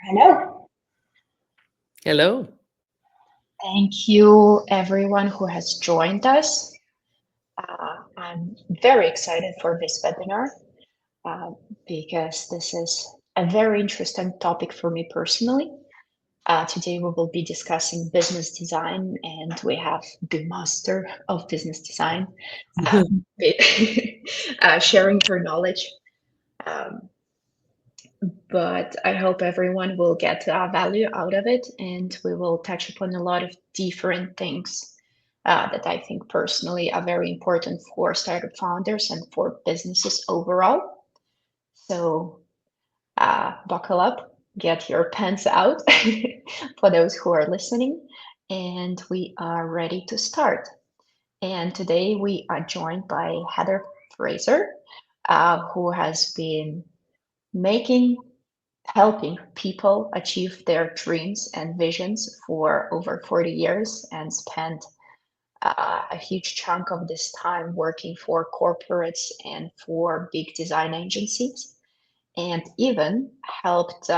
Hello. Hello. Thank you, everyone who has joined us. I'm very excited for this webinar uh, because this is a very interesting topic for me personally. Today, we will be discussing business design, and we have the master of business design uh, sharing her knowledge. Um, but I hope everyone will get value out of it, and we will touch upon a lot of different things that I think personally are very important for startup founders and for businesses overall. So buckle up, get your pens out for those who are listening, and we are ready to start. And today we are joined by Heather Fraser, who has been making helping people achieve their dreams and visions for over 40 years and spent a huge chunk of this time working for corporates and for big design agencies, and even helped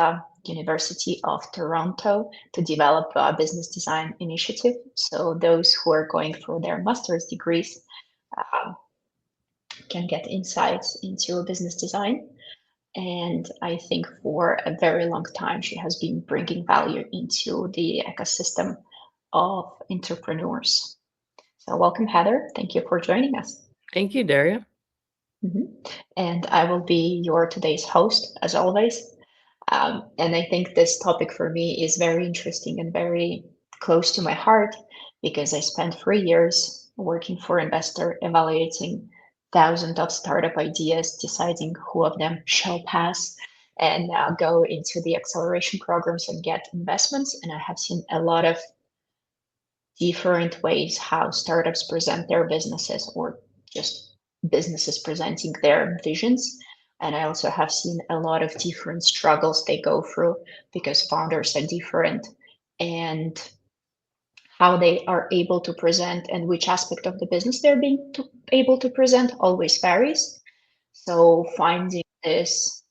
University of Toronto to develop a business design initiative. So those who are going for their master's degrees uh, can get insights into business design. And I think for a very long time, she has been bringing value into the ecosystem of entrepreneurs. So, welcome, Heather. Thank you for joining us. Thank you, Daria. Mhm. And I will be your today's host, as always. And I think this topic for me is very interesting and very close to my heart because I spent 3 years working for investor, evaluating thousands of startup ideas, deciding who of them shall pass and go into the acceleration programs and get investments. And I have seen a lot of different ways how startups present their businesses or just businesses presenting their visions. And I also have seen a lot of different struggles they go through because founders are different and how they are able to present and which aspect of the business they're able to present always varies. So finding this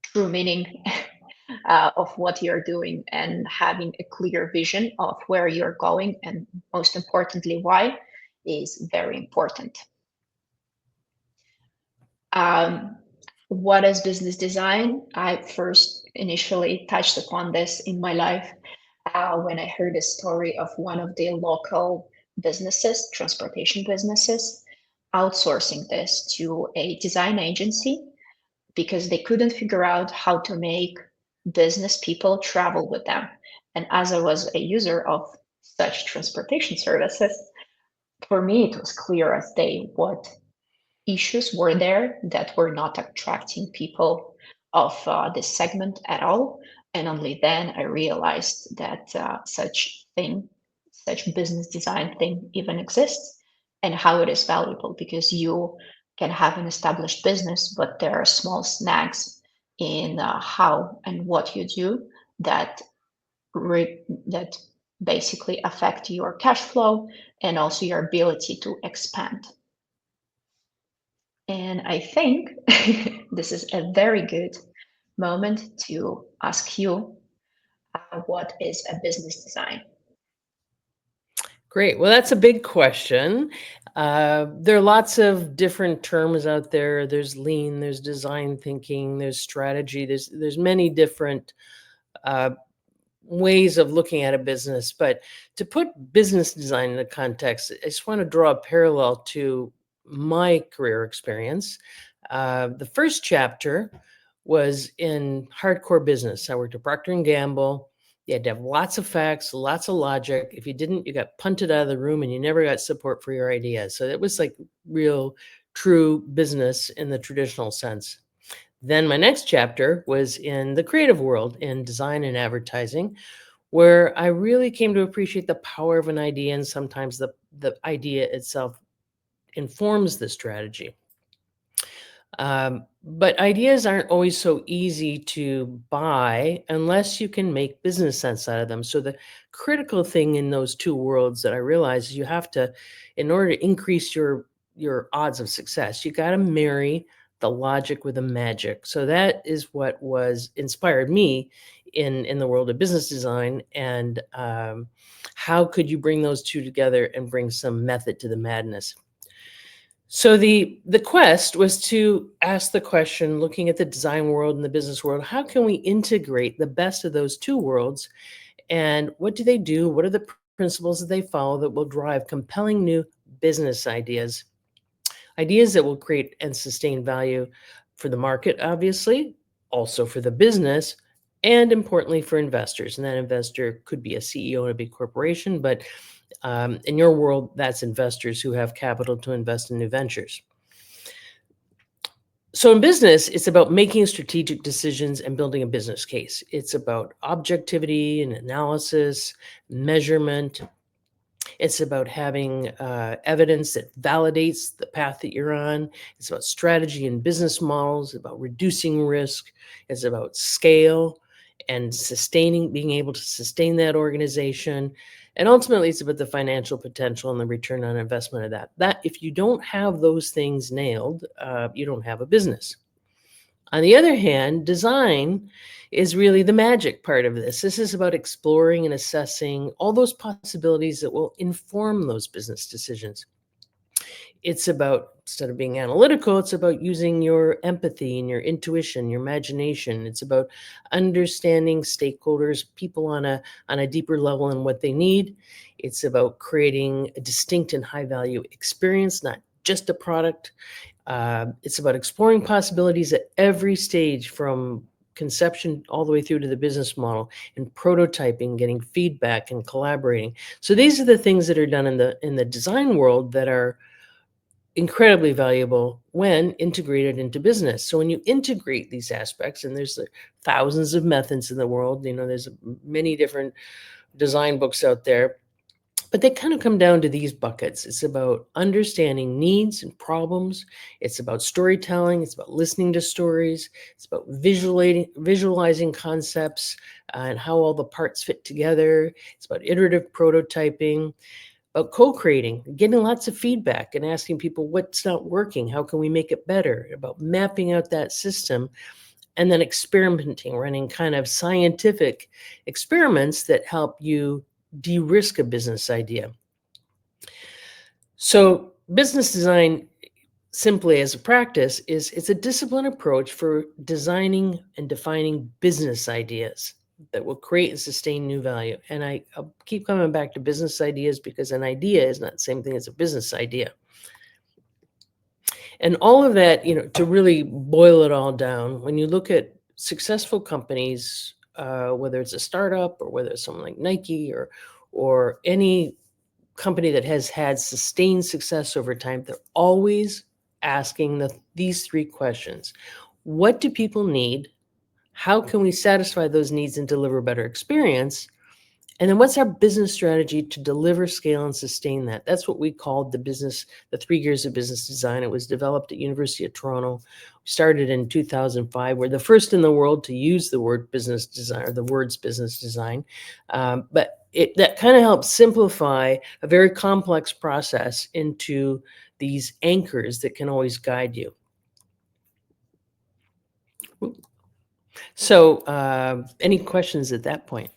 true meaning of what you're doing and having a clear vision of where you're going and most importantly why is very important. um, what is business design? I first initially touched upon this in my life when I heard a story of one of the local businesses, transportation businesses, outsourcing this to a design agency because they couldn't figure out how to make business people travel with them. And as I was a user of such transportation services, for me it was clear as day what issues were there that were not attracting people of this segment at all. And only then I realized that such business design thing even exists and how it is valuable because you can have an established business, but there are small snags in how and what you do that that basically affect your cash flow and also your ability to expand. And I think this is a very good moment to ask you what is a business design? Great. Well, that's a big question. There are lots of different terms out there. There's lean, there's design thinking, there's strategy. There's many different uh, ways of looking at a business. But to put business design in the context, I just want to draw a parallel to my career experience. The first chapter was in hardcore business. I worked at Procter and Gamble. You had to have lots of facts, lots of logic. If you didn't, you got punted out of the room and you never got support for your ideas. So it was like real, true business in the traditional sense. Then my next chapter was in the creative world in design and advertising, where I really came to appreciate the power of an idea, and sometimes the idea itself informs the strategy. But ideas aren't always so easy to buy unless you can make business sense out of them. So the critical thing in those two worlds that I realize is you have to, in order to increase your odds of success, you got to marry the logic with the magic. So that is what was inspired me in the world of business design. And how could you bring those two together and bring some method to the madness? So the quest was to ask the question, looking at the design world and the business world, how can we integrate the best of those two worlds? And what do they do? What are the principles that they follow that will drive compelling new business ideas? Ideas that will create and sustain value for the market, obviously, also for the business, and importantly for investors. And that investor could be a CEO in a big corporation, but in your world, that's investors who have capital to invest in new ventures. So in business, it's about making strategic decisions and building a business case. It's about objectivity and analysis, measurement. It's about having evidence that validates the path that you're on. It's about strategy and business models, about reducing risk. It's about scale and sustaining, being able to sustain that organization. And ultimately, it's about the financial potential and the return on investment of that. That if you don't have those things nailed, you don't have a business. On the other hand, design is really the magic part of this. This is about exploring and assessing all those possibilities that will inform those business decisions. It's about, instead of being analytical, it's about using your empathy and your intuition, your imagination. It's about understanding stakeholders, people on a deeper level and what they need. It's about creating a distinct and high value experience, not just a product. It's about exploring possibilities at every stage, from conception all the way through to the business model, and prototyping, getting feedback, and collaborating. So these are the things that are done in the design world that are incredibly valuable when integrated into business. So when you integrate these aspects, and there's thousands of methods in the world, there's many different design books out there, but they kind of come down to these buckets. It's about understanding needs and problems. It's about storytelling. It's about listening to stories. It's about visualizing concepts and how all the parts fit together. It's about iterative prototyping, about co-creating, getting lots of feedback and asking people what's not working, how can we make it better, about mapping out that system, and then experimenting, running kind of scientific experiments that help you de-risk a business idea. So business design, simply as a practice, it's a disciplined approach for designing and defining business ideas that will create and sustain new value. And I'll keep coming back to business ideas because an idea is not the same thing as a business idea. And all of that, to really boil it all down, when you look at successful companies, whether it's a startup or whether it's someone like Nike or any company that has had sustained success over time, they're always asking these three questions. What do people need? How can we satisfy those needs and deliver a better experience? And then what's our business strategy to deliver, scale, and sustain that? That's what we called the 3 years of business design. It was developed at University of Toronto. We started in 2005. We're the first in the world to use the word business design, or the words business design. But that kind of helps simplify a very complex process into these anchors that can always guide you. So any questions at that point?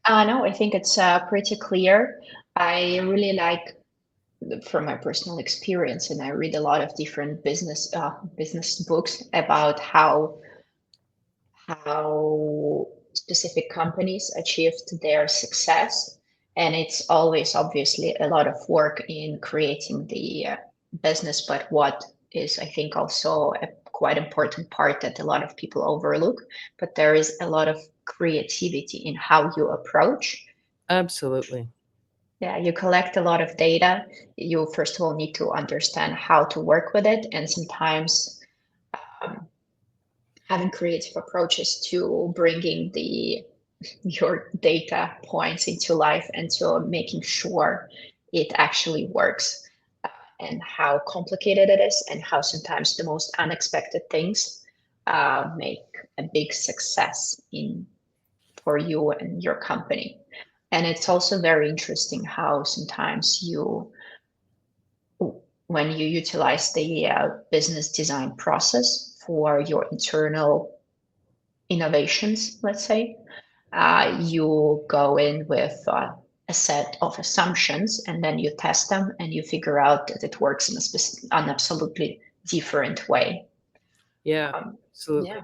No, I think it's pretty clear. I really like, from my personal experience, and I read a lot of different business books about how specific companies achieved their success. And it's always obviously a lot of work in creating the business, but what is, I think, also a quite important part that a lot of people overlook, but there is a lot of creativity in how you approach. Absolutely. Yeah, you collect a lot of data. You first of all need to understand how to work with it, and sometimes um, having creative approaches to bringing your data points into life and to making sure it actually works, and how complicated it is, and how sometimes the most unexpected things make a big success for you and your company. And it's also very interesting how sometimes when you utilize the business design process for your internal innovations, let's say, you go in with a set of assumptions and then you test them and you figure out that it works in an absolutely different way. Yeah, Yeah. absolutely.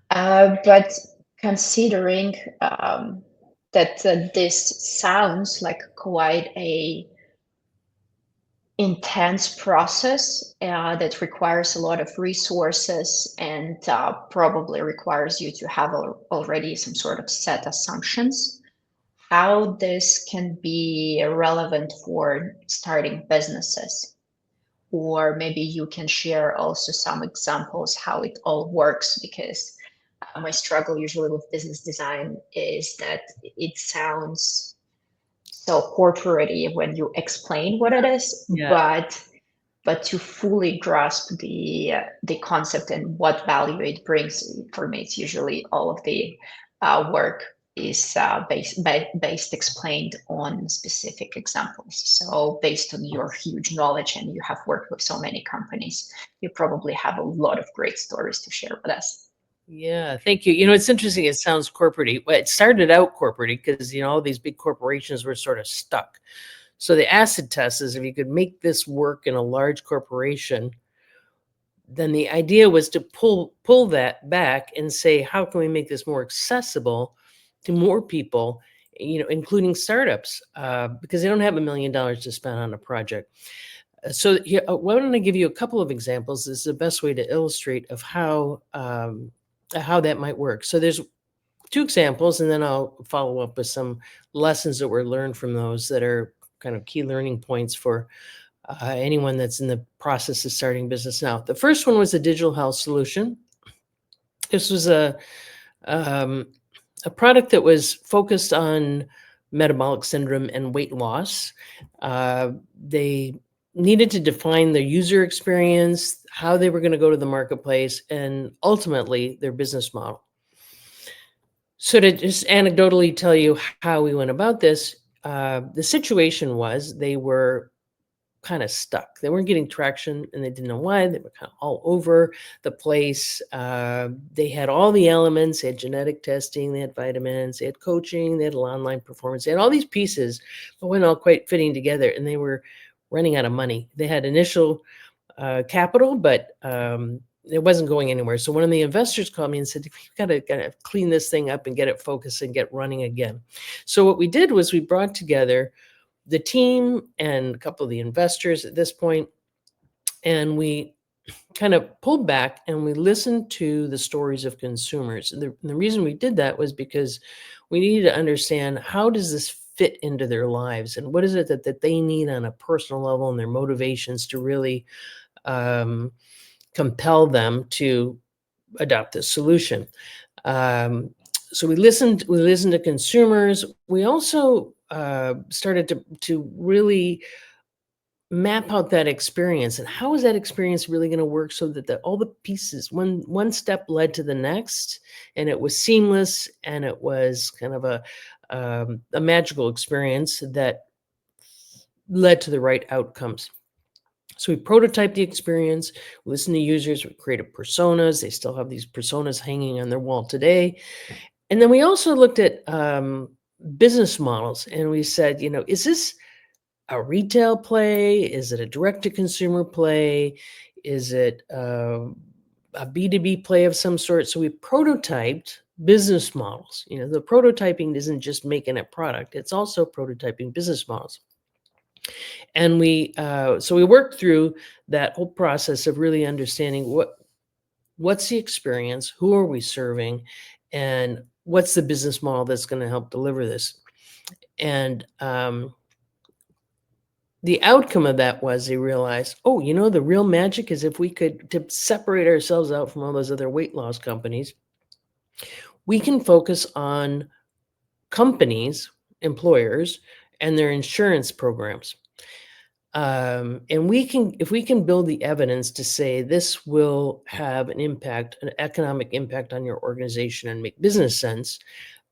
But considering that this sounds like quite a intense process that requires a lot of resources and probably requires you to have already some sort of set assumptions, how this can be relevant for starting businesses. Or maybe you can share also some examples how it all works, because my struggle usually with business design is that it sounds so corporate when you explain what it is, Yeah. but to fully grasp the concept and what value it brings, for me, it's usually all of the work is based explained on specific examples. So based on your huge knowledge and you have worked with so many companies, you probably have a lot of great stories to share with us. Yeah, thank you. You know, it's interesting. It sounds corporate-y. Well, it started out corporate-y because, all these big corporations were sort of stuck. So the acid test is if you could make this work in a large corporation, then the idea was to pull that back and say, how can we make this more accessible to more people, including startups, because they don't have $1 million to spend on a project. So here, why don't I give you a couple of examples? This is the best way to illustrate of how that might work. So there's two examples, and then I'll follow up with some lessons that were learned from those that are kind of key learning points for anyone that's in the process of starting business now. The first one was a digital health solution. This was um, a product that was focused on metabolic syndrome and weight loss. They needed to define the user experience, how they were going to go to the marketplace, and ultimately their business model. So to just anecdotally tell you how we went about this, the situation was they were kind of stuck. They weren't getting traction and they didn't know why. They were kind of all over the place. They had all the elements. They had genetic testing, they had vitamins, they had coaching, they had online performance. They had all these pieces, but weren't all quite fitting together, and they were running out of money. They had initial capital, but it wasn't going anywhere. So one of the investors called me and said, "We've got to clean this thing up and get it focused and get running again." So what we did was we brought together the team and a couple of the investors at this point, and we kind of pulled back and we listened to the stories of consumers. And the reason we did that was because we needed to understand, how does this fit into their lives, and what is it that they need on a personal level, and their motivations to really compel them to adopt this solution. Um, so we listened to consumers. We also started to really map out that experience, and how is that experience really going to work, so that all the pieces, one step led to the next, and it was seamless, and it was kind of a magical experience that led to the right outcomes. So we prototyped the experience, listened to users, we created personas. They still have these personas hanging on their wall today. And then we also looked at business models, and we said, is this a retail play? Is it a direct-to-consumer play? Is it a B2B play of some sort? So we prototyped business models. The prototyping isn't just making a product, it's also prototyping business models. And so we worked through that whole process of really understanding what's the experience, who are we serving, and what's the business model that's going to help deliver this. And the outcome of that was they realized, the real magic is if we could, to separate ourselves out from all those other weight loss companies, we can focus on companies, employers, and their insurance programs. And if we can build the evidence to say this will have an impact, an economic impact on your organization and make business sense,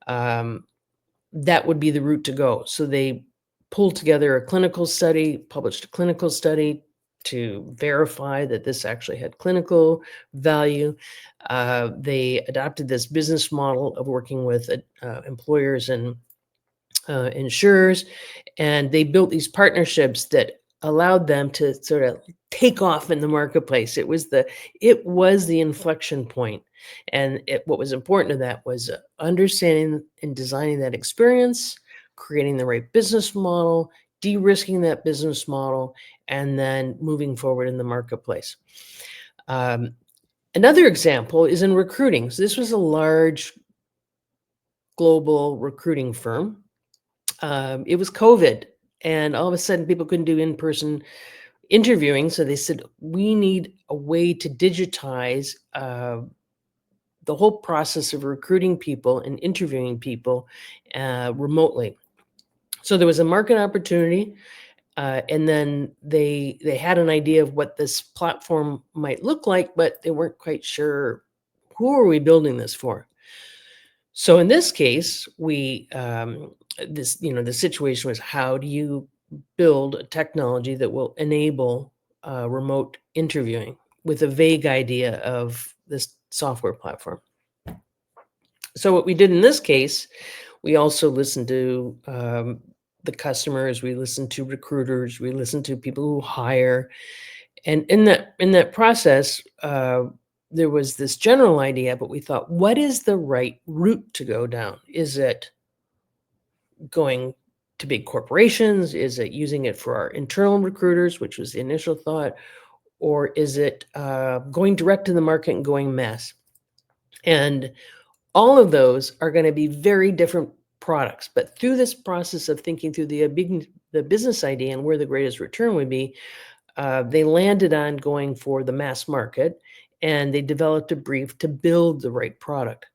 that would be the route to go. So they pulled together a clinical study, published a clinical study to verify that this actually had clinical value. They adopted this business model of working with employers and insurers, and they built these partnerships that allowed them to sort of take off in the marketplace. It was the inflection point, and what was important to that was understanding and designing that experience, creating the right business model, de-risking that business model, and then moving forward in the marketplace. Another example is in recruiting. So this was a large global recruiting firm. It was COVID, and all of a sudden people couldn't do in-person interviewing. So they said, we need a way to digitize the whole process of recruiting people and interviewing people remotely. So there was a market opportunity, and then they had an idea of what this platform might look like, but they weren't quite sure, who are we building this for? So in this case, the situation was, how do you build a technology that will enable remote interviewing with a vague idea of this software platform? So what we did in this case, we also listened to the customers, we listened to recruiters, we listened to people who hire, and in that process, there was this general idea, but we thought, what is the right route to go down? Is it going to big corporations? Is it using it for our internal recruiters, which was the initial thought? Or is it going direct to the market and going mass? And all of those are going to be very different products. But through this process of thinking through the business idea and where the greatest return would be, they landed on going for the mass market, and they developed a brief to build the right product.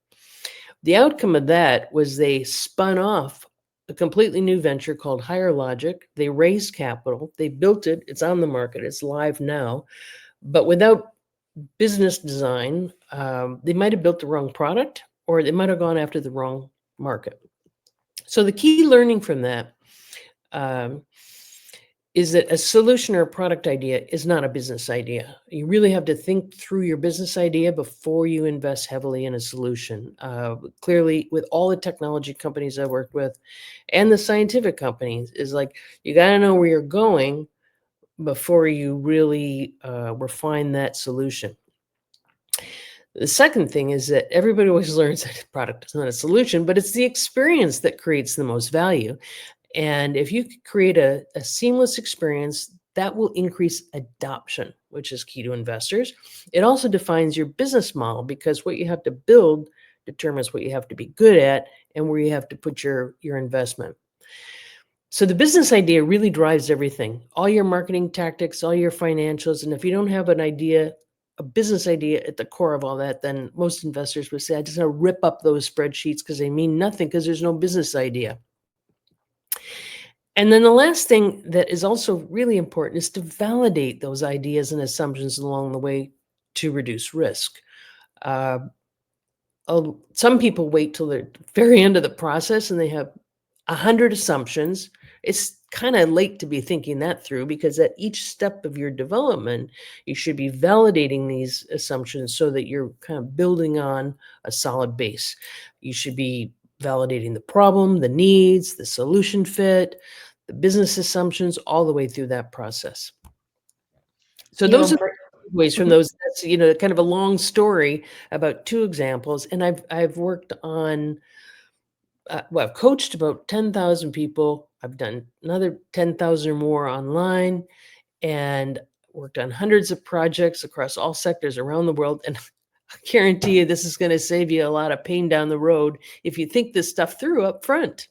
The outcome of that was they spun off a completely new venture called Higher Logic. They raised capital, they built it, it's on the market, it's live now. But without business design, they might have built the wrong product, or they might have gone after the wrong market. So the key learning from that is that a solution or a product idea is not a business idea. You really have to think through your business idea before you invest heavily in a solution. Clearly, with all the technology companies I've worked with and the scientific companies, is like, you got to know where you're going before you really refine that solution. The second thing is that everybody always learns that a product is not a solution, but it's the experience that creates the most value. And if you could create a seamless experience, that will increase adoption, which is key to investors. It also defines your business model, because what you have to build determines what you have to be good at and where you have to put your investment. So the business idea really drives everything, all your marketing tactics, all your financials. And if you don't have a business idea at the core of all that, then most investors would say, I just want to rip up those spreadsheets because they mean nothing, because there's no business idea. And then the last thing that is also really important is to validate those ideas and assumptions along the way to reduce risk. Some people wait till the very end of the process and they have 100 assumptions. It's kind of late to be thinking that through, because at each step of your development, you should be validating these assumptions so that you're kind of building on a solid base. You should be validating the problem, the needs, the solution fit, the business assumptions, all the way through that process. So those are ways from those. That's kind of a long story about two examples, and I've worked on. I've coached about 10,000 people. I've done another 10,000 or more online, and worked on hundreds of projects across all sectors around the world. And I guarantee you, this is going to save you a lot of pain down the road if you think this stuff through up front.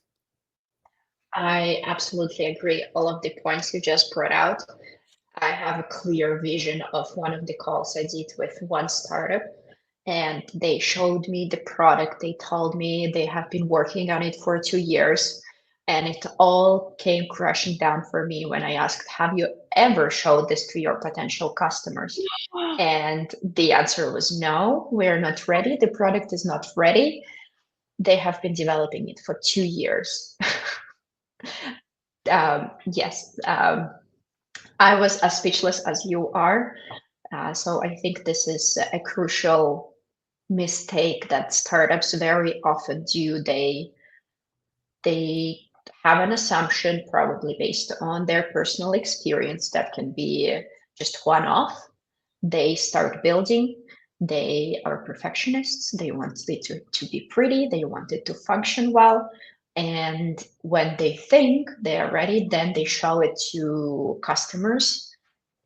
I absolutely agree. All of the points you just brought out. I have a clear vision of one of the calls I did with one startup, and they showed me the product. They told me they have been working on it for 2 years, and it all came crashing down for me when I asked, have you ever showed this to your potential customers? And the answer was no, we're not ready. The product is not ready. They have been developing it for 2 years. Yes, I was as speechless as you are. So I think this is a crucial mistake that startups very often do. They have an assumption, probably based on their personal experience, that can be just one off. They start building. They are perfectionists. They want it to be pretty. They want it to function well. And when they think they are ready, then they show it to customers,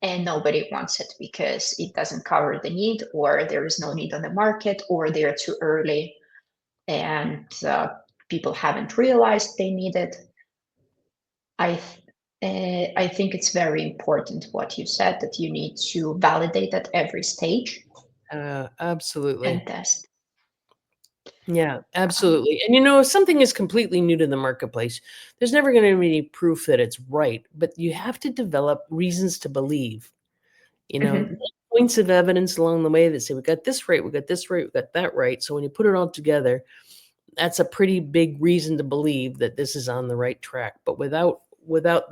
and nobody wants it because it doesn't cover the need, or there is no need on the market, or they're too early, and people haven't realized they need it. I think it's very important what you said, that you need to validate at every stage and Absolutely. test. Yeah, Um, absolutely. And if something is completely new to the marketplace, there's never going to be any proof that it's right, but you have to develop reasons to believe, mhm. points of evidence along the way that say, we got this right, we got this right, we got that right. So when you put it all together, that's a pretty big reason to believe that this is on the right track. But without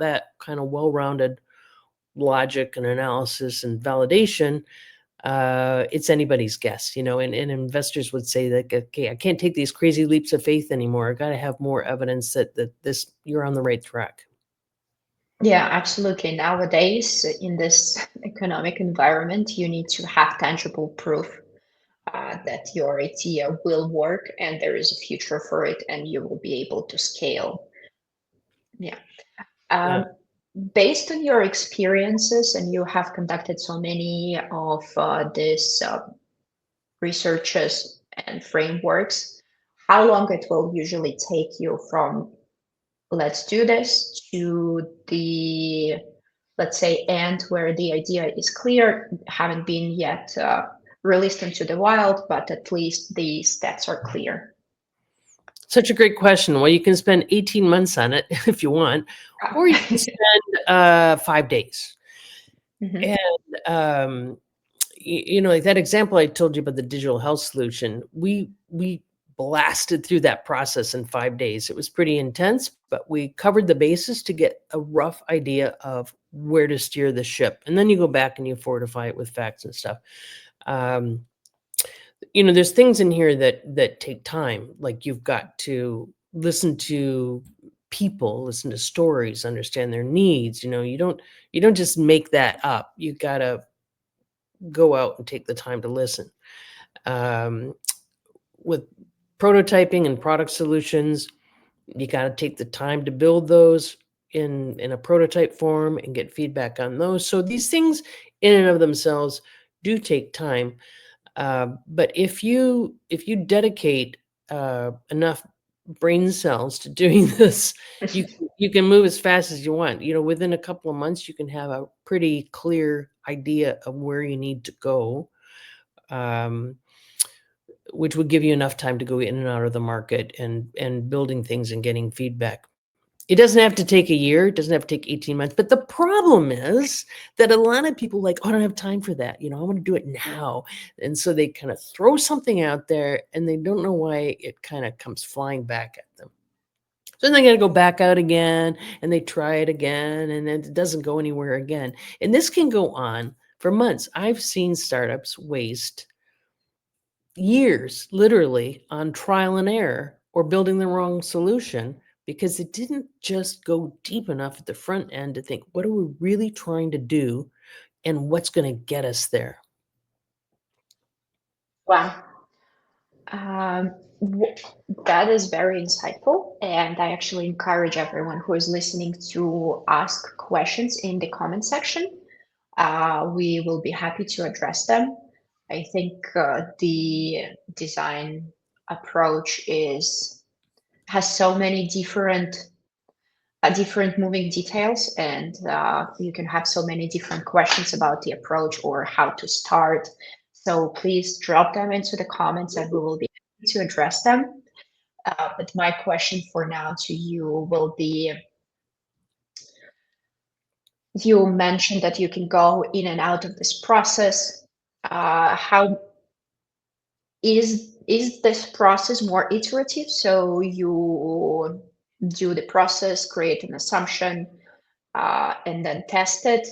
that kind of well-rounded logic and analysis and validation, it's anybody's guess, and investors would say that, okay, I can't take these crazy leaps of faith anymore. I got to have more evidence that this you're on the right track. Yeah, absolutely. Nowadays, in this economic environment, you need to have tangible proof that your idea will work and there is a future for it, and you will be able to scale. Yeah. Yeah. Um, Based on your experiences, and you have conducted so many of these researches and frameworks, how long it will usually take you from let's do this to the, let's say, end where the idea is clear, haven't been yet released into the wild, but at least the steps are clear. Such a great question. Well, you can spend 18 months on it if you want, or you can spend 5 days. Mhm. And like that example I told you about the digital health solution, we blasted through that process in 5 days. It was pretty intense, but we covered the bases to get a rough idea of where to steer the ship, and then you go back and you fortify it with facts and stuff. um, there's things in here that take time. Like, you've got to listen to people, listen to stories, understand their needs. You don't just make that up. You got to go out and take the time to listen. Um, with prototyping and product solutions, you got to take the time to build those in a prototype form and get feedback on those. So these things in and of themselves do take time. But if you dedicate enough brain cells to doing this, you can move as fast as you want. Within a couple of months, you can have a pretty clear idea of where you need to go, um, which would give you enough time to go in and out of the market and building things and getting feedback. It doesn't have to take a year. It doesn't have to take 18 months. But the problem is that a lot of people like, oh, I don't have time for that. I want to do it now. And so they kind of throw something out there and they don't know why it kind of comes flying back at them. So then they got to go back out again and they try it again and then it doesn't go anywhere again. And this can go on for months. I've seen startups waste years, literally, on trial and error or building the wrong solution because it didn't just go deep enough at the front end to think, what are we really trying to do and what's going to get us there? Wow. Um, w- that is very insightful, and I actually encourage everyone who is listening to ask questions in the comment section. We will be happy to address them. I think the design approach is has so many different moving details, and you can have so many different questions about the approach or how to start. So please drop them into the comments, and we will be happy to address them. But my question for now to you will be: you mentioned that you can go in and out of this process. How is this process more iterative? So you do the process, create an assumption, and then test it.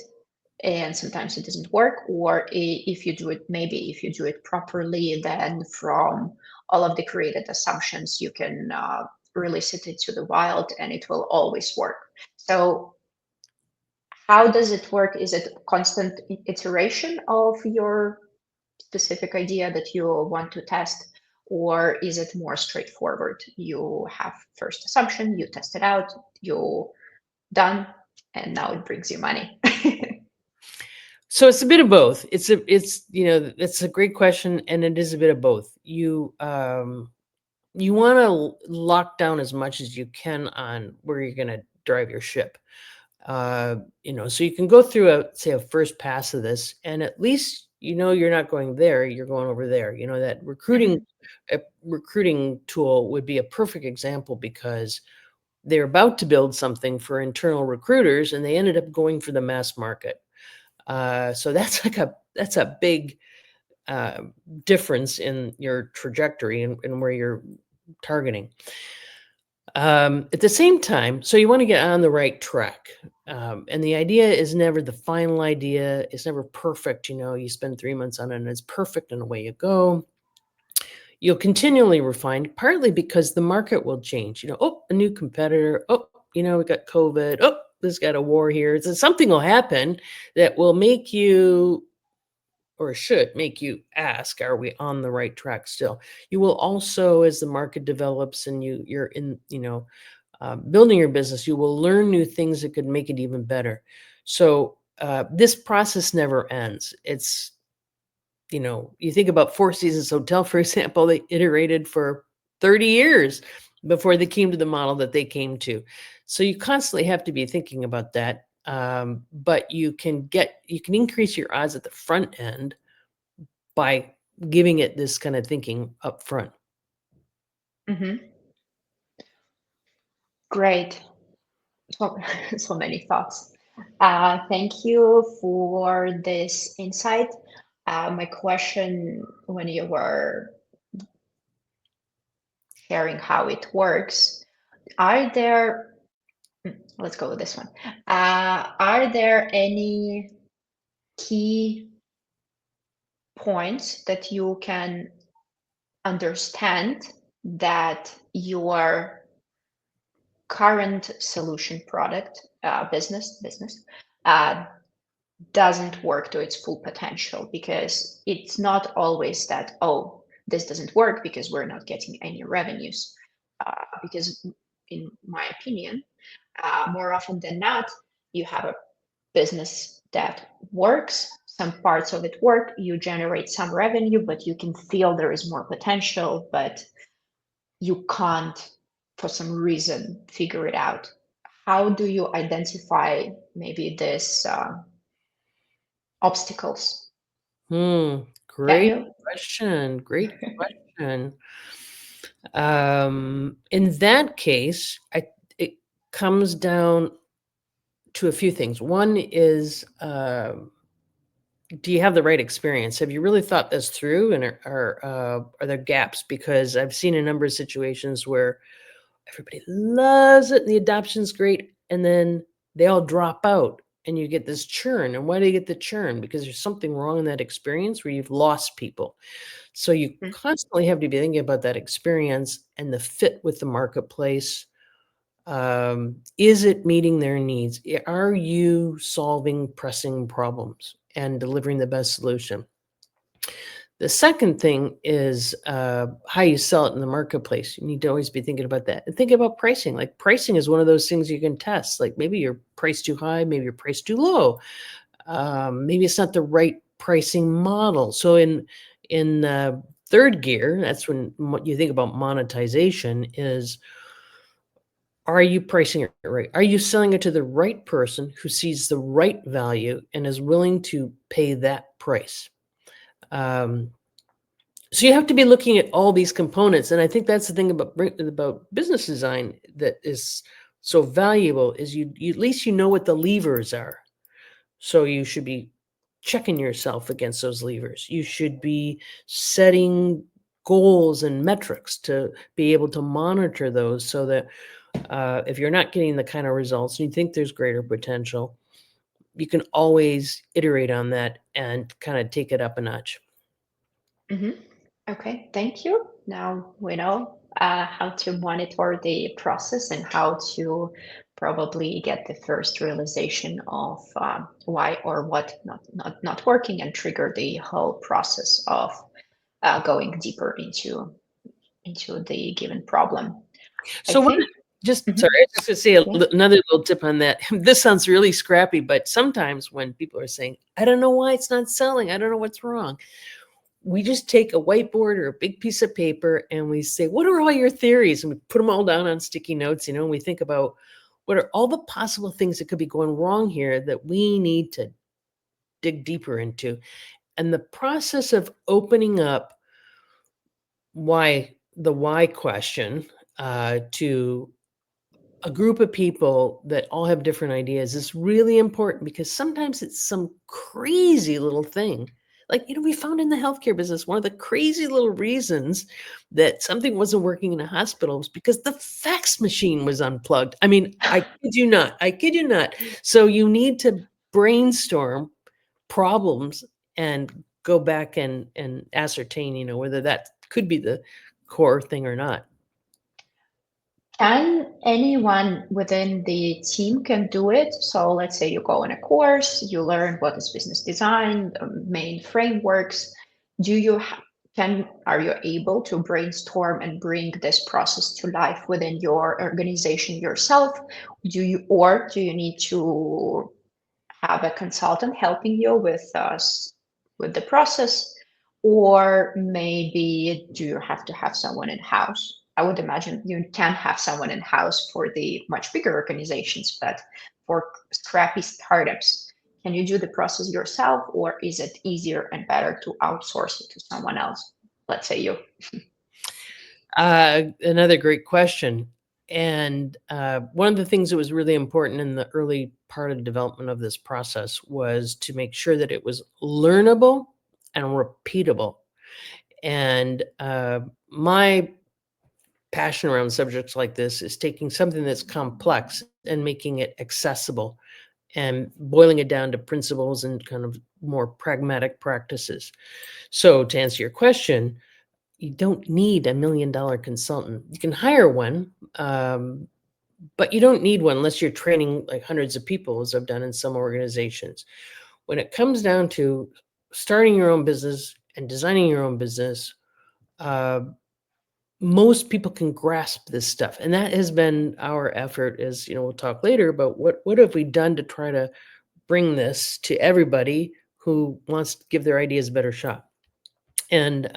And sometimes it doesn't work. Or if you do it, maybe if you do it properly, then from all of the created assumptions, you can release it into the wild and it will always work. So how does it work? Is it constant iteration of your specific idea that you want to test? Or is it more straightforward? You have first assumption, you test it out, you done, and now it brings you money. So it's a bit of both. It's a great question, and it is a bit of both. You want to lock down as much as you can on where you're going to drive your ship. So you can go through a first pass of this, and at least you're not going there, you're going over there. That Mhm. recruiting tool would be a perfect example because they're about to build something for internal recruiters, and they ended up going for the mass market. So that's a big uh, difference in your trajectory and where you're targeting. At the same time, so you want to get on the right track. And the idea is never the final idea. It's never perfect. You spend 3 months on it and it's perfect and away you go. You'll continually refine, partly because the market will change. Oh, a new competitor. Oh, we got COVID. Oh, there's got a war here. So something will happen that will make you, or should make you ask, are we on the right track still? You will also, as the market develops and you're in, building your business, you will learn new things that could make it even better. So this process never ends. You think about Four Seasons Hotel, for example, they iterated for 30 years before they came to the model that they came to. So you constantly have to be thinking about that. But you can increase your odds at the front end by giving it this kind of thinking up front. Mhm. Great. So, so many thoughts. Thank you for this insight. My question when you were sharing how it works, are there, let's go with this one. Are there any key points that you can understand that your current solution product, business, uh, doesn't work to its full potential? Because it's not always that, oh, this doesn't work because we're not getting any revenues. Because in my opinion, more often than not, you have a business that works, some parts of it work, you generate some revenue, but you can feel there is more potential, but you can't, for some reason, figure it out. How do you identify maybe this obstacles? Can Great you? question. Great question. In that case, it comes down to a few things. One is, do you have the right experience? Have you really thought this through? And are there gaps? Because I've seen a number of situations where everybody loves it and the adoption's great, and then they all drop out and you get this churn. And why do you get the churn? Because there's something wrong in that experience where you've lost people. So you Mm. constantly have to be thinking about that experience and the fit with the marketplace. Is it meeting their needs? Are you solving pressing problems and delivering the best solution? The second thing is how you sell it in the marketplace. You need to always be thinking about that. And think about pricing. Like pricing is one of those things you can test. Like maybe you're priced too high, maybe you're priced too low. Maybe it's not the right pricing model. So in third gear, that's when what you think about monetization is, are you pricing it right? Are you selling it to the right person who sees the right value and is willing to pay that price? Um, so you have to be looking at all these components, and I think that's the thing about business design that is so valuable is you at least know what the levers are. So you should be checking yourself against those levers. You should be setting goals and metrics to be able to monitor those so that If you're not getting the kind of results and you think there's greater potential, you can always iterate on that and kind of take it up a notch. Hmm. Okay, thank you. Now we know how to monitor the process and how to probably get the first realization of why or what not working and trigger the whole process of going deeper into the given problem. I So what think. just sorry, Mhm. I was just gonna say Yeah. another little tip on that. This sounds really scrappy, but sometimes when people are saying, "I don't know why it's not selling. I don't know what's wrong," we just take a whiteboard or a big piece of paper and we say, "What are all your theories?" And we put them all down on sticky notes, and we think about what are all the possible things that could be going wrong here that we need to dig deeper into. And the process of opening up why question to a group of people that all have different ideas is really important because sometimes it's some crazy little thing. Like, we found in the healthcare business, one of the crazy little reasons that something wasn't working in a hospital was because the fax machine was unplugged. I mean, I kid you not. I kid you not. So you need to brainstorm problems and go back and ascertain, whether that could be the core thing or not. Can anyone within the team can do it? So let's say you go on a course, you learn what is business design, the main frameworks. Do you are you able to brainstorm and bring this process to life within your organization yourself? Do you need to have a consultant helping you with us with the process, or maybe do you have to have someone in house? I would imagine you can have someone in house for the much bigger organizations, but for scrappy startups, can you do the process yourself, or is it easier and better to outsource it to someone else? Let's say you. Another great question. And one of the things that was really important in the early part of development of this process was to make sure that it was learnable and repeatable. And my passion around subjects like this is taking something that's complex and making it accessible and boiling it down to principles and kind of more pragmatic practices. So, to answer your question, you don't need $1 million consultant. You can hire one, but you don't need one unless you're training like hundreds of people, as I've done in some organizations. When it comes down to starting your own business and designing your own business, uh, most people can grasp this stuff, and that has been our effort. As we'll talk later about what have we done to try to bring this to everybody who wants to give their ideas a better shot. And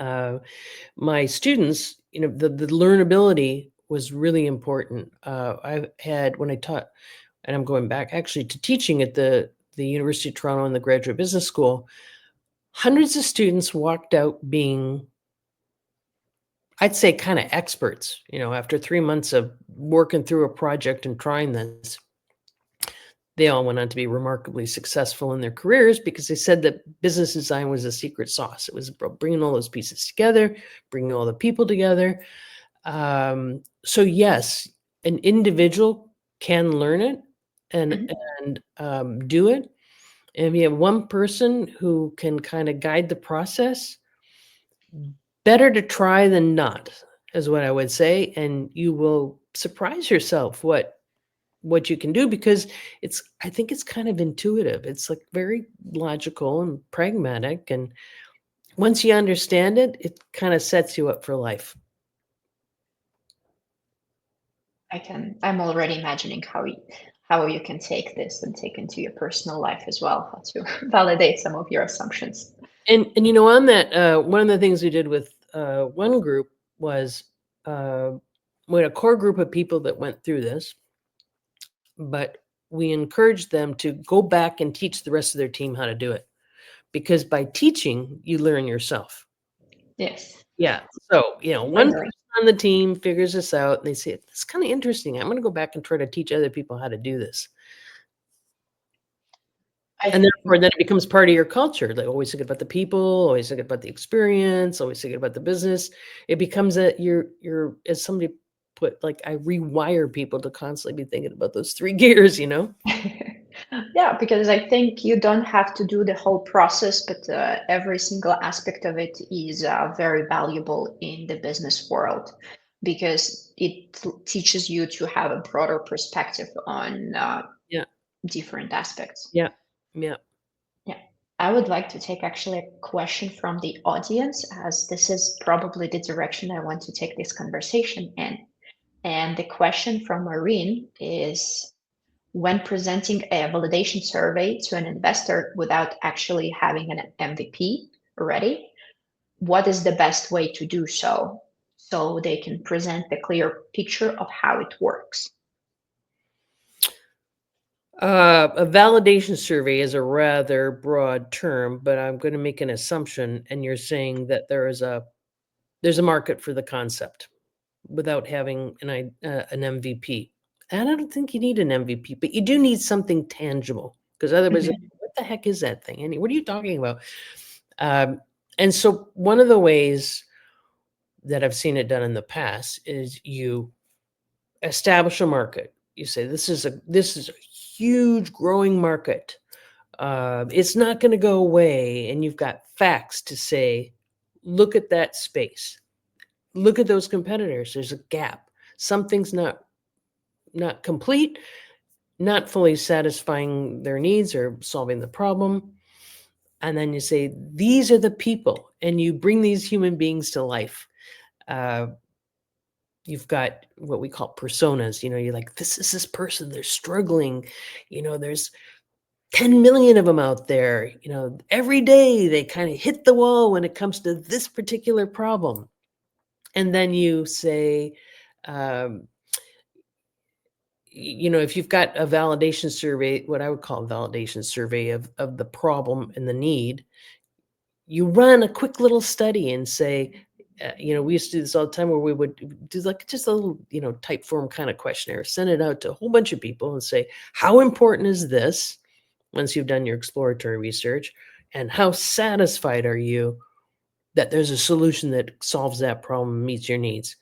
my students, the learnability was really important. I had when I taught, and I'm going back actually to teaching at the University of Toronto in the Graduate Business School. Hundreds of students walked out being, I'd say, kind of experts. After 3 months of working through a project and trying this, they all went on to be remarkably successful in their careers because they said that business design was a secret sauce. It was about bringing all those pieces together, bringing all the people together. So yes, an individual can learn it and Mhm. do it. And if you have one person who can kind of guide the process, better to try than not, is what I would say. And you will surprise yourself what you can do because I think it's kind of intuitive. It's like very logical and pragmatic. And once you understand it, it kind of sets you up for life. I'm already imagining how you can take this and take into your personal life as well, how to validate some of your assumptions. And on that, one of the things we did with one group was uh, we had a core group of people that went through this, but we encouraged them to go back and teach the rest of their team how to do it. Because by teaching, you learn yourself. Yes, Yeah. So, I one agree. person on the team figures this out and they say, it's kind of interesting. I'm going to go back and try to teach other people how to do this. I And think. therefore, then it becomes part of your culture. Like always thinking about the people, always thinking about the experience, always thinking about the business. It becomes you're as somebody put like I rewire people to constantly be thinking about those three gears, you know? Yeah, because I think you don't have to do the whole process, but every single aspect of it is very valuable in the business world because it teaches you to have a broader perspective on Yeah. different aspects. Yeah. Yeah. Yeah. I would like to take actually a question from the audience, as this is probably the direction I want to take this conversation in. And the question from Maureen is, when presenting a validation survey to an investor without actually having an MVP ready, what is the best way to do so they can present the clear picture of how it works? A validation survey is a rather broad term, but I'm going to make an assumption, and you're saying that there's a market for the concept without having an MVP. And I don't think you need an MVP, but you do need something tangible because otherwise, Mhm. what the heck is that thing? What are you talking about? Um, and so, one of the ways that I've seen it done in the past is you establish a market. You say this is a huge growing market. It's not going to go away, and you've got facts to say, look at that space, look at those competitors. There's a gap. Something's not complete, not fully satisfying their needs or solving the problem. And then you say, these are the people, and you bring these human beings to life. Uh, you've got what we call personas. You're like, this is this person, they're struggling. There's 10 million of them out there. Every day they kind of hit the wall when it comes to this particular problem. And then you say, um, if you've got a validation survey, what I would call a validation survey of the problem and the need, you run a quick little study and say, we used to do this all the time where we would do like just a little, type form kind of questionnaire, send it out to a whole bunch of people and say, how important is this once you've done your exploratory research? And how satisfied are you that there's a solution that solves that problem and meets your needs?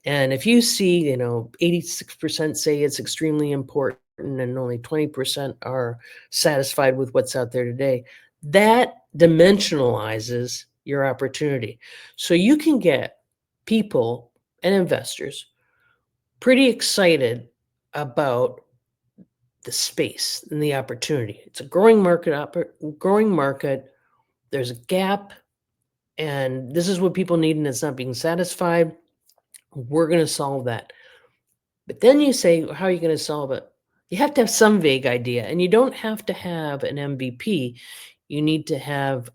And if you see, 86% say it's extremely important and only 20% are satisfied with what's out there today, that dimensionalizes your opportunity. So you can get people and investors pretty excited about the space and the opportunity. It's a growing market. There's a gap, and this is what people need, and it's not being satisfied. We're going to solve that. But then you say, how are you going to solve it? You have to have some vague idea, and you don't have to have an MVP. You need to have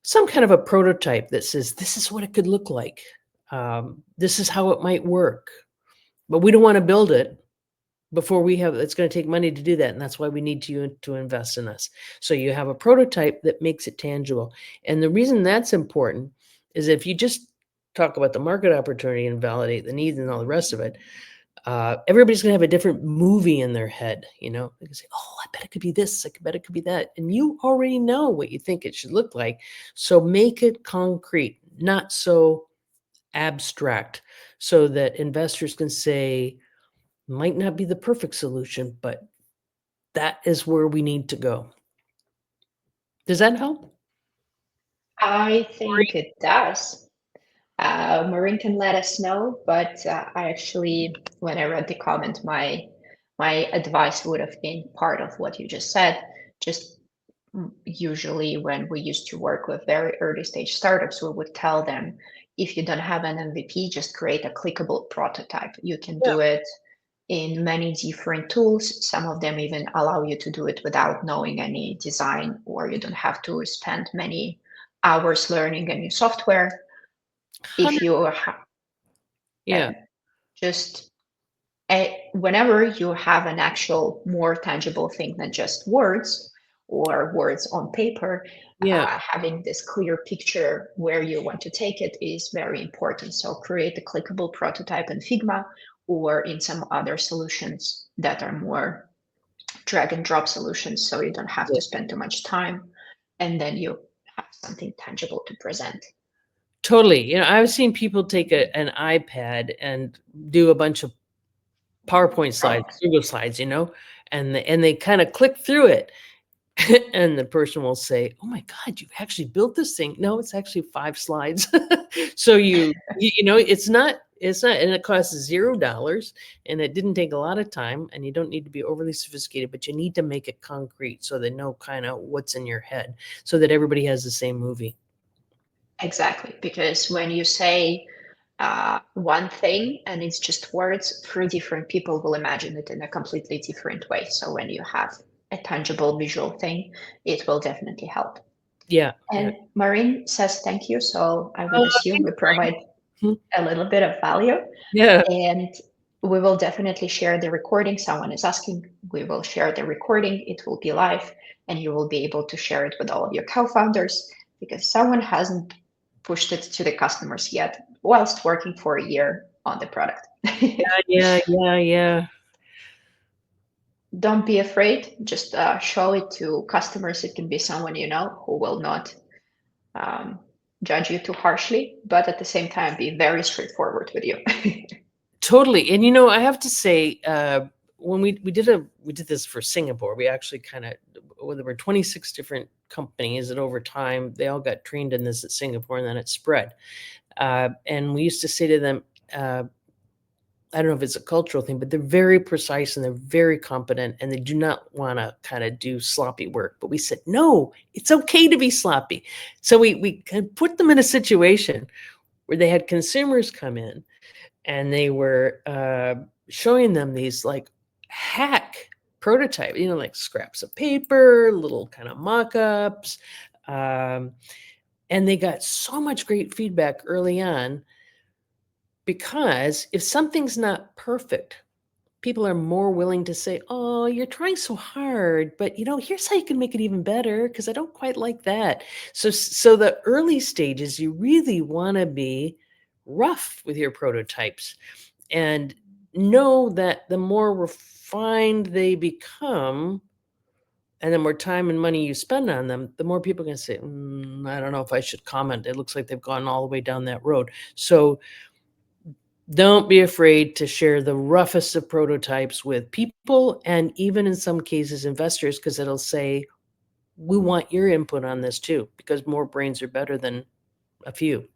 some kind of a prototype that says, this is what it could look like. This is how it might work. But we don't want to build it before it's going to take money to do that. And that's why we need you to invest in us. So you have a prototype that makes it tangible. And the reason that's important is if you just talk about the market opportunity and validate the needs and all the rest of it, everybody's going to have a different movie in their head. They can say, oh, I bet it could be this, I bet it could be that, and you already know what you think it should look like. So make it concrete, not so abstract, so that investors can say, might not be the perfect solution, but that is where we need to go. Does that help? I think it does. Maureen can let us know, but I actually, when I read the comment, my advice would have been part of what you just said. Just usually when we used to work with very early stage startups, we would tell them, if you don't have an MVP, just create a clickable prototype. You can Yeah. do it in many different tools. Some of them even allow you to do it without knowing any design, or you don't have to spend many hours learning a new software. If 100. you Yeah. just whenever you have an actual more tangible thing than just words or words on paper, Yeah. having this clear picture where you want to take it is very important. So create a clickable prototype in Figma or in some other solutions that are more drag and drop solutions, so you don't have Yeah. to spend too much time, and then you have something tangible to present. Totally. I've seen people take an iPad and do a bunch of PowerPoint slides, Oh, Google slides, and they kind of click through it. And the person will say, "Oh my God, you actually built this thing." No, it's actually 5 slides. So it's not, and it costs $0, and it didn't take a lot of time, and you don't need to be overly sophisticated, but you need to make it concrete so they know kind of what's in your head, so that everybody has the same movie. exactly. Because when you say one thing and it's just words, three different people will imagine it in a completely different way. So when you have a tangible visual thing, it will definitely help. Yeah, yeah. And Maureen says thank you. So I would Oh, assume thanks, we provide Brian. a little bit of value. Yeah, And we will definitely share the recording. Someone is asking, we will share the recording. It will be live, and you will be able to share it with all of your co-founders because someone hasn't pushed it to the customers yet whilst working for a year on the product. yeah, yeah, yeah. Don't be afraid. Just show it to customers. It can be someone you know who will not um, judge you too harshly, but at the same time, be very straightforward with you. Totally. And I have to say, when we did this for Singapore, we actually kind of, well, there were 26 different companies, and over time they all got trained in this at Singapore, and then it spread. And we used to say to them, I don't know if it's a cultural thing, but they're very precise and they're very competent, and they do not want to kind of do sloppy work. But we said, no, it's okay to be sloppy. So we kind of put them in a situation where they had consumers come in, and they were showing them these like hack prototype, like scraps of paper, little kind of mock-ups. Um, and they got so much great feedback early on, because if something's not perfect, people are more willing to say, "Oh, you're trying so hard, but here's how you can make it even better, because I don't quite like that." So the early stages, you really want to be rough with your prototypes, and know that the more refined they become, and the more time and money you spend on them, the more people can say, "I don't know if I should comment. It looks like they've gone all the way down that road." So don't be afraid to share the roughest of prototypes with people, and even in some cases, investors, because it'll say, "We want your input on this too," because more brains are better than a few.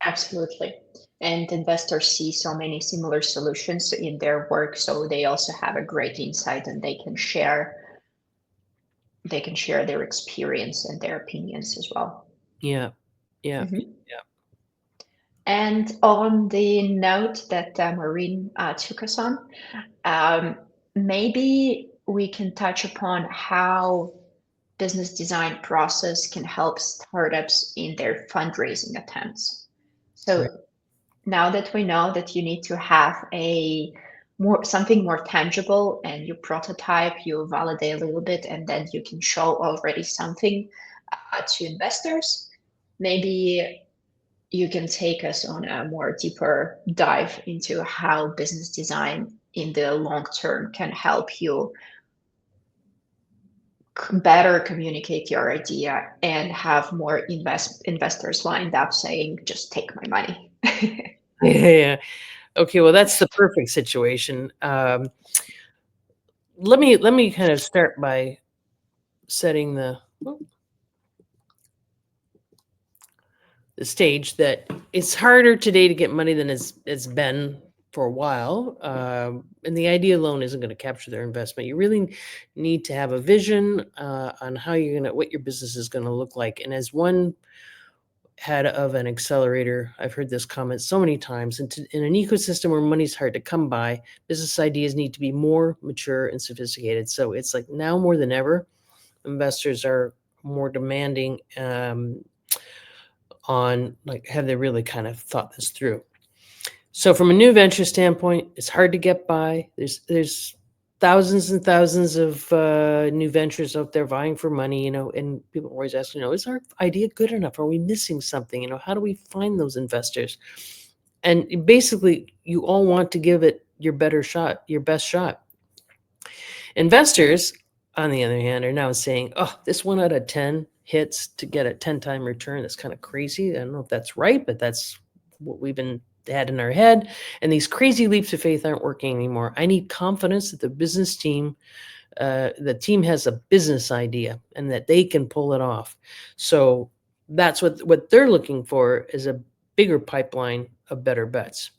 Absolutely. And investors see so many similar solutions in their work, so they also have a great insight and they can share their experience and their opinions as well. Yeah, yeah, Mhm. yeah. And on the note that Maureen took us on, um, maybe we can touch upon how business design process can help startups in their fundraising attempts. Right. So now that we know that you need to have a more something more tangible and you prototype, you validate a little bit, and then you can show already something to investors, maybe you can take us on a more deeper dive into how business design in the long term can help you better communicate your idea and have more investors lined up saying, just take my money. Yeah, yeah. Okay, well, that's the perfect situation. Let me kind of start by setting the stage that it's harder today to get money than it's been for a while. And the idea alone isn't going to capture their investment. You really need to have a vision on how what your business is going to look like. And as one head of an accelerator, I've heard this comment so many times. In an ecosystem where money's hard to come by, business ideas need to be more mature and sophisticated. So it's like now more than ever, investors are more demanding on, like, have they really kind of thought this through. So from a new venture standpoint, it's hard to get by. There's thousands and thousands of new ventures out there vying for money, and people always ask, is our idea good enough? Are we missing something? How do we find those investors? And basically, you all want to give it your better shot, your best shot. Investors, on the other hand, are now saying, "Oh, this 1 out of 10, hits to get a 10-time return. That's kind of crazy. I don't know if that's right, but that's what we've been had in our head. And these crazy leaps of faith aren't working anymore. I need confidence that the team has a business idea and that they can pull it off. So that's what they're looking for, is a bigger pipeline of better bets.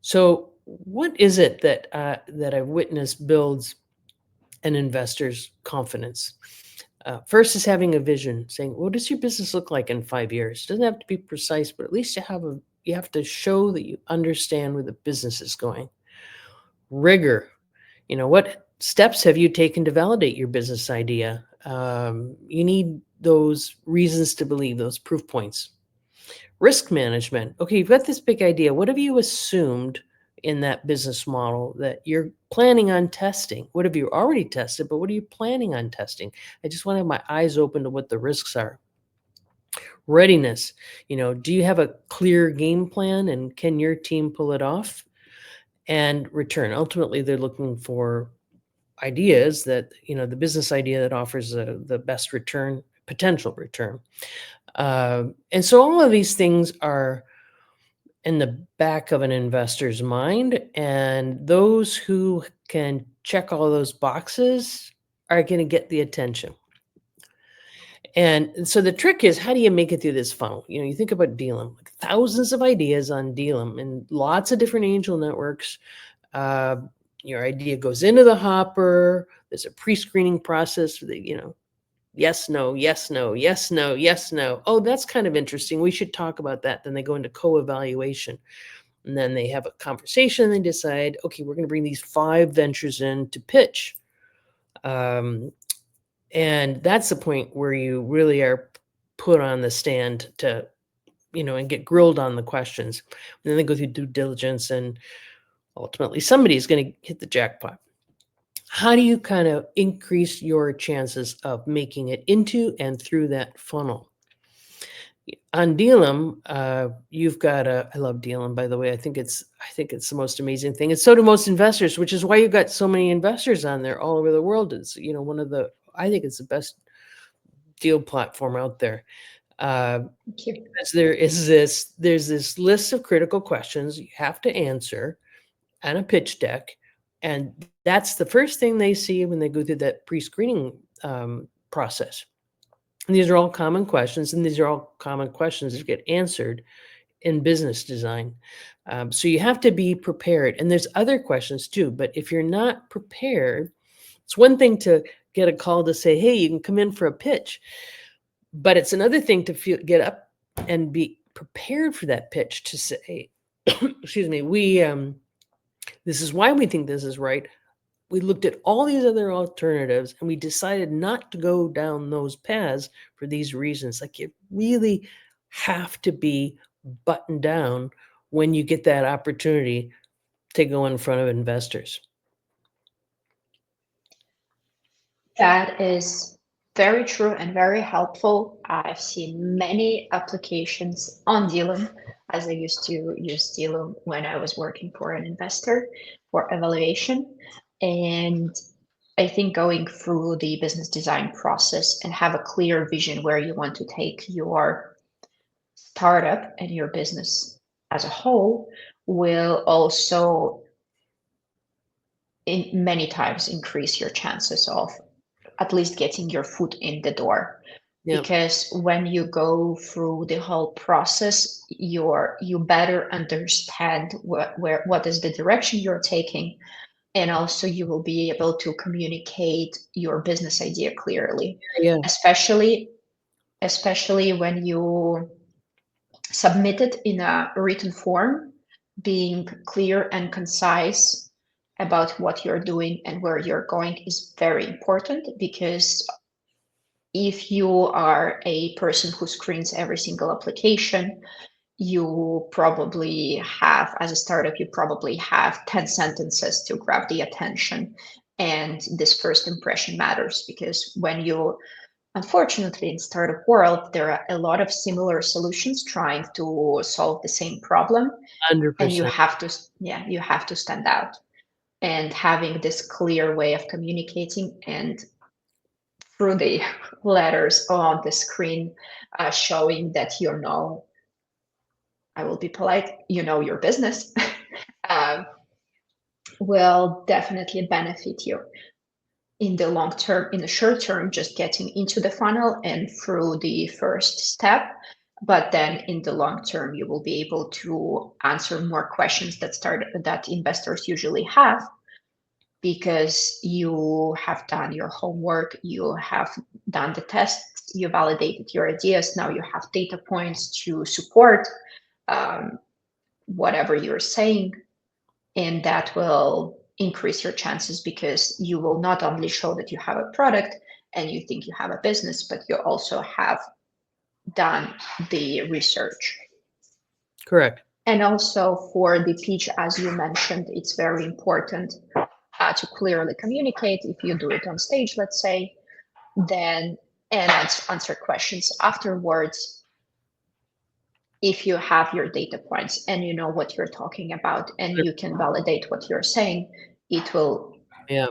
So what is it that I've witnessed builds an investor's confidence? First is having a vision, saying, what does your business look like in 5 years? It doesn't have to be precise, but at least you have to show that you understand where the business is going. Rigor. What steps have you taken to validate your business idea? You need those reasons to believe, those proof points. Risk management. Okay, you've got this big idea. What have you assumed in that business model that you're planning on testing? What have you already tested, but what are you planning on testing? I just want to have my eyes open to what the risks are. Readiness. Do you have a clear game plan, and can your team pull it off? And return. Ultimately, they're looking for ideas that, the business idea that offers the best potential return. And so all of these things are in the back of an investor's mind, and those who can check all those boxes are going to get the attention. And so the trick is, how do you make it through this funnel? You think about Dealum, like thousands of ideas on Dealum and lots of different angel networks. Your idea goes into the hopper. There's a pre-screening process for yes, no, yes, no, yes, no, yes, no. Oh, that's kind of interesting. We should talk about that. Then they go into co-evaluation. And then they have a conversation and they decide, okay, we're going to bring these 5 ventures in to pitch. And that's the point where you really are put on the stand to, and get grilled on the questions. And then they go through due diligence, and ultimately somebody's going to hit the jackpot. How do you kind of increase your chances of making it into and through that funnel? On Dealum, you've got I love Dealum, by the way. I think it's the most amazing thing. And so do most investors, which is why you've got so many investors on there all over the world. It's, I think it's the best deal platform out there. Thank you. Because there's this list of critical questions you have to answer on a pitch deck. And that's the first thing they see when they go through that pre-screening process. And these are all common questions, and these are all common questions that get answered in business design. So you have to be prepared. And there's other questions too, but if you're not prepared, it's one thing to get a call to say, hey, you can come in for a pitch. But it's another thing to get up and be prepared for that pitch to say, excuse me, this is why we think this is right. We looked at all these other alternatives and we decided not to go down those paths for these reasons. Like, you really have to be buttoned down when you get that opportunity to go in front of investors. That is very true and very helpful. I've seen many applications on Dealum, as I used to use Dealum when I was working for an investor for evaluation. And I think going through the business design process and have a clear vision where you want to take your startup and your business as a whole will also in many times increase your chances of at least getting your foot in the door. Yeah. Because when you go through the whole process, you better understand what is the direction you're taking, and also you will be able to communicate your business idea clearly. Yeah. Especially when you submit it in a written form, being clear and concise about what you're doing and where you're going is very important, because if you are a person who screens every single application, you probably have, as a startup, you probably have 10 sentences to grab the attention. And this first impression matters, because when you, unfortunately, in startup world, there are a lot of similar solutions trying to solve the same problem. 100%. And you have to stand out. And having this clear way of communicating and through the letters on the screen, showing that you know, I will be polite, you know your business, um, will definitely benefit you in the long term. In the short term, just getting into the funnel and through the first step. But then in the long term, you will be able to answer more questions that investors usually have, because you have done your homework, you have done the tests, you validated your ideas. Now you have data points to support um, whatever you're saying, and that will increase your chances, because you will not only show that you have a product and you think you have a business, but you also have done the research. Correct. And also for the pitch, as you mentioned, it's very important to clearly communicate. If you do it on stage, let's say, then and answer questions afterwards. If you have your data points and you know what you're talking about and you can validate what you're saying, it will Yeah,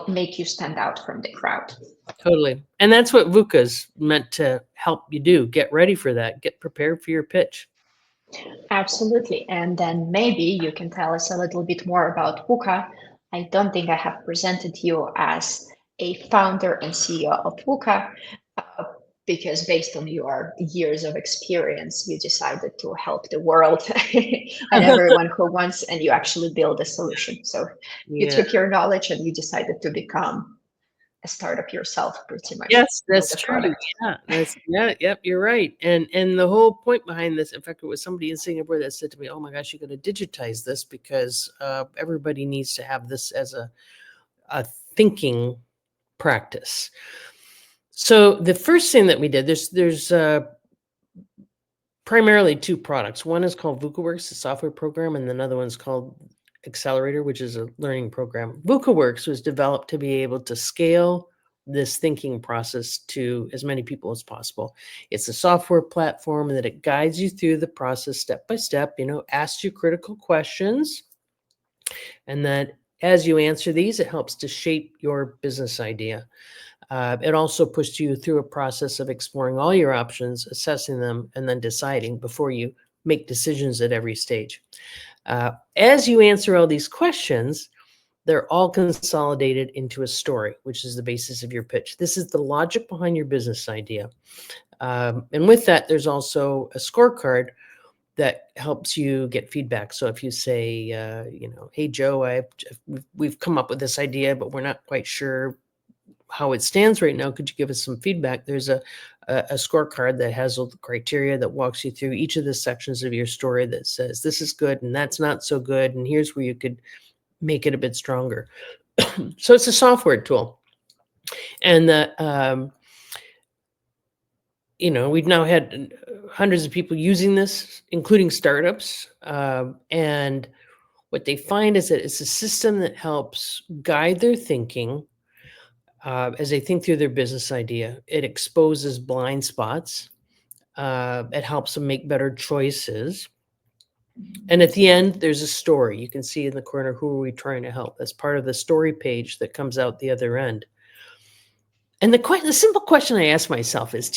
make you stand out from the crowd. totally. And that's what VUKA's meant to help you do. Get ready for that. Get prepared for your pitch. Absolutely. And then maybe you can tell us a little bit more about VUKA. I don't think I have presented you as a founder and CEO of VUKA, uh, because based on your years of experience, you decided to help the world and everyone who wants, and you actually build a solution. So you Yeah. took your knowledge and you decided to become a startup yourself, pretty much. Yes, Build that's a true. product. Yep, you're right. And the whole point behind this, in fact, it was somebody in Singapore that said to me, "Oh my gosh, you got to digitize this because everybody needs to have this as a thinking practice." So the first thing that we did, there's primarily two products. One is called VUKA Works, a software program, and another one's called Accelerator, which is a learning program. VUKA Works was developed to be able to scale this thinking process to as many people as possible. It's a software platform that it guides you through the process step by step, asks you critical questions, and that as you answer these, it helps to shape your business idea. It also pushed you through a process of exploring all your options, assessing them, and then deciding before you make decisions at every stage. As you answer all these questions, they're all consolidated into a story, which is the basis of your pitch. This is the logic behind your business idea. And with that, there's also a scorecard that helps you get feedback. So if you say, hey, Joe, we've come up with this idea, but we're not quite sure how it stands right now. Could you give us some feedback? There's a scorecard that has all the criteria that walks you through each of the sections of your story that says this is good and that's not so good, and here's where you could make it a bit stronger. So it's a software tool, and we've now had hundreds of people using this, including startups, and what they find is that it's a system that helps guide their thinking as they think through their business idea. It exposes blind spots. It helps them make better choices. And at the end, there's a story. You can see in the corner, who are we trying to help? That's part of the story page that comes out the other end. And the simple question I ask myself is,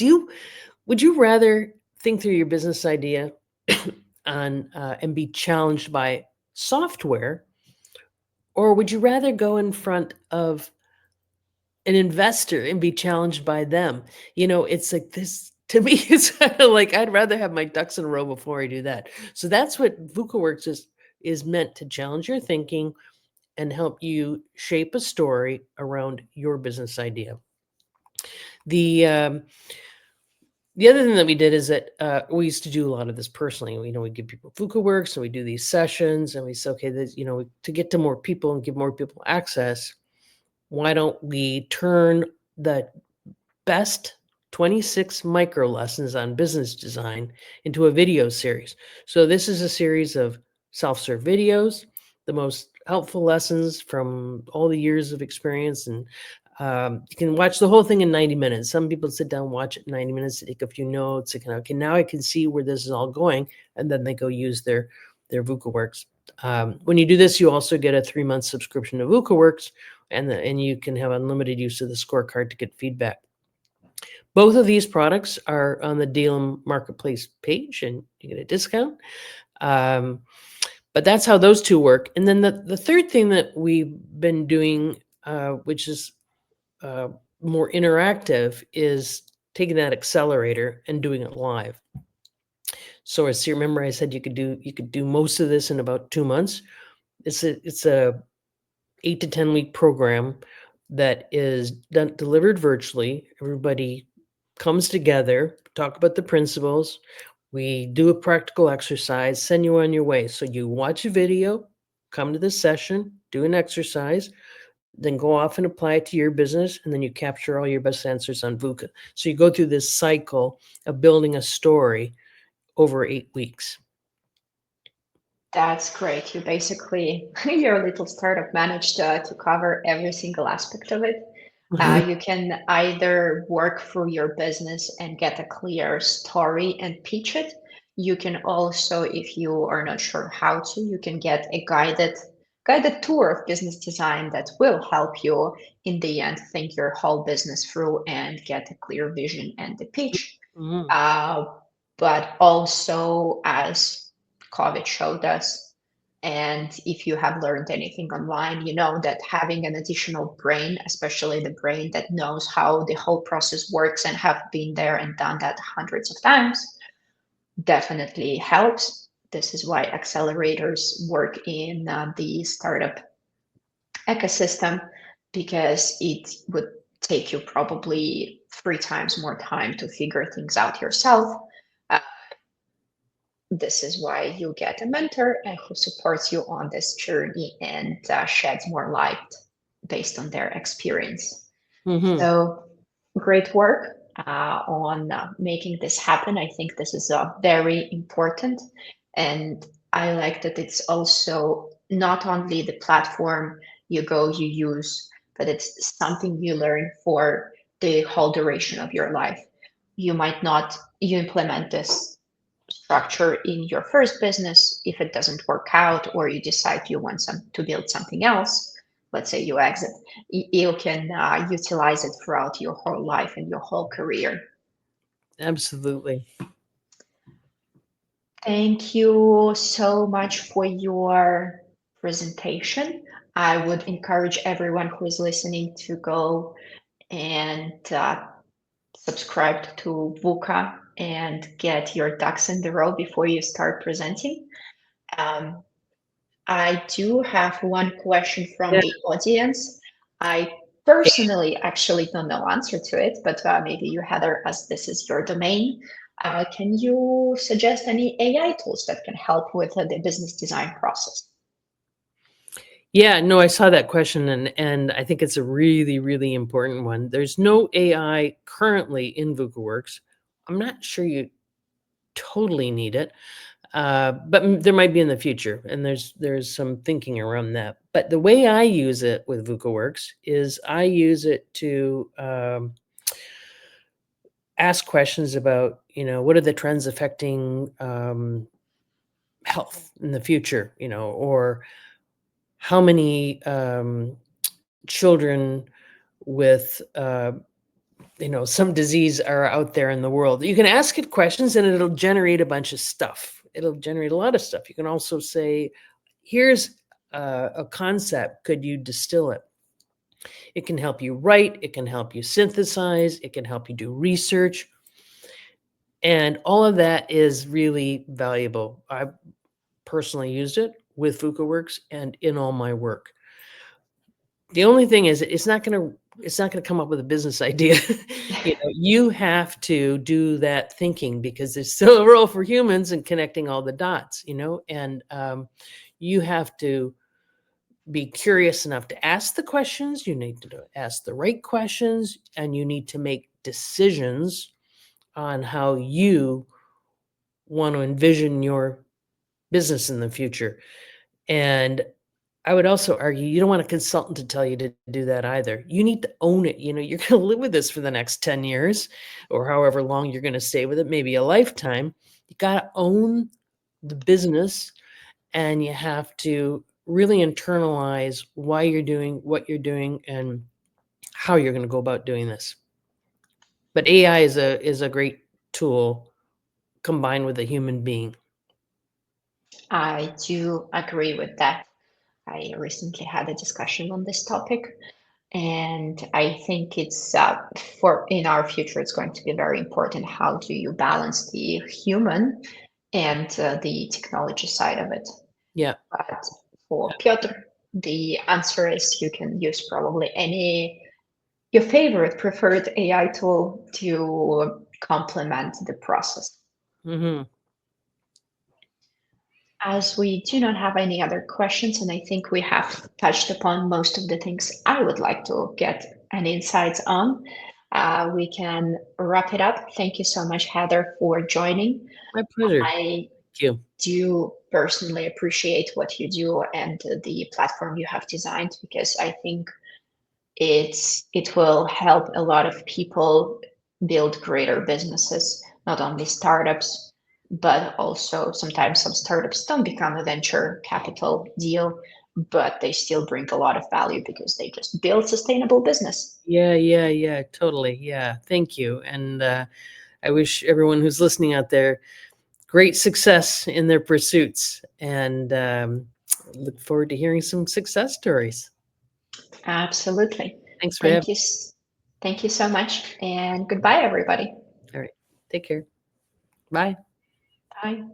would you rather think through your business idea and be challenged by software, or would you rather go in front of an investor and be challenged by them? It's like this. To me, it's kind of like I'd rather have my ducks in a row before I do that. So that's what VUKA Works is meant to challenge your thinking and help you shape a story around your business idea. The other thing that we did is that we used to do a lot of this personally. We give people VUKA Works, and we do these sessions, and we say, okay, to get to more people and give more people access, why don't we turn the best 26 micro lessons on business design into a video series? So this is a series of self-serve videos, the most helpful lessons from all the years of experience. And you can watch the whole thing in 90 minutes. Some people sit down, watch it in 90 minutes, take a few notes. They can, okay, now I can see where this is all going. And then they go use their VUKA Works. When you do this, you also get a 3-month subscription to VUKA Works, and you can have unlimited use of the scorecard to get feedback. Both of these products are on the Deal Marketplace page, and you get a discount. Um, but that's how those two work. And then the third thing that we've been doing, which is uh, more interactive, is taking that accelerator and doing it live. So as you remember, I said you could do most of this in about 2 months. It's a 8 to 10 week program that is delivered virtually. Everybody comes together, talk about the principles. We do a practical exercise, send you on your way. So you watch a video, come to the session, do an exercise, then go off and apply it to your business, and then you capture all your best answers on VUKA. So you go through this cycle of building a story over 8 weeks. That's great. You basically, your little startup managed to cover every single aspect of it. Mhm. You can either work through your business and get a clear story and pitch it. You can also, if you are not sure how to, you can get a guided tour of business design that will help you in the end think your whole business through and get a clear vision and the pitch. Mhm. Uh, but also, as COVID showed us, and if you have learned anything online, you know that having an additional brain, especially the brain that knows how the whole process works and have been there and done that hundreds of times, definitely helps. This is why accelerators work in the startup ecosystem, because it would take you probably 3 times more time to figure things out yourself. Uh, this is why you get a mentor and who supports you on this journey and sheds more light based on their experience. Mhm. So great work on making this happen. I think this is very important. And I like that it's also not only the platform you go, you use, but it's something you learn for the whole duration of your life. You might not, you implement this structure in your first business. If it doesn't work out or you decide you want to build something else, let's say you exit, you can utilize it throughout your whole life and your whole career. Absolutely. Thank you so much for your presentation. I would encourage everyone who is listening to go and subscribe to VUKA and get your ducks in the row before you start presenting. Um, I do have one question from Yeah. the audience. I personally actually don't know answer to it, but maybe you, Heather, as this is your domain, can you suggest any AI tools that can help with the business design process? Yeah, no, I saw that question, and I think it's a really, really important one. There's no AI currently in VUKA Works. I'm not sure you totally need it, but there might be in the future, and there's some thinking around that. But the way I use it with VUKA Works is I use it to ask questions about, what are the trends affecting health in the future, or how many children with some disease are out there in the world. You can ask it questions and it'll generate a bunch of stuff. It'll generate a lot of stuff. You can also say, here's a concept, could you distill it? It can help you write, it can help you synthesize, it can help you do research, and all of that is really valuable. I've personally used it with VUKA Works and in all my work. The only thing is it's not gonna come up with a business idea. You have to do that thinking because there's still a role for humans in connecting all the dots, and you have to be curious enough to ask the questions. You need to ask the right questions, and you need to make decisions on how you want to envision your business in the future. And I would also argue you don't want a consultant to tell you to do that either. You need to own it. You're going to live with this for the next 10 years or however long you're going to stay with it, maybe a lifetime. You got to own the business, and you have to really internalize why you're doing what you're doing and how you're going to go about doing this. But AI is a great tool combined with a human being. I do agree with that. I recently had a discussion on this topic, and I think it's for in our future, it's going to be very important. How do you balance the human and the technology side of it? Yeah. But for Piotr, the answer is you can use probably any your favorite preferred AI tool to complement the process. Hmm. As we do not have any other questions, and I think we have touched upon most of the things I would like to get an insights on, we can wrap it up. Thank you so much, Heather, for joining. My pleasure. I Thank you. do personally appreciate what you do and the platform you have designed, because I think it will help a lot of people build greater businesses, not only startups, but also sometimes some startups don't become a venture capital deal, but they still bring a lot of value because they just build sustainable business. Yeah, yeah, yeah, totally. Yeah, thank you. And I wish everyone who's listening out there great success in their pursuits, and look forward to hearing some success stories. Absolutely. Thanks for having Thank you. Thank you so much, and goodbye, everybody. me. All right. Take care. Bye. Bye.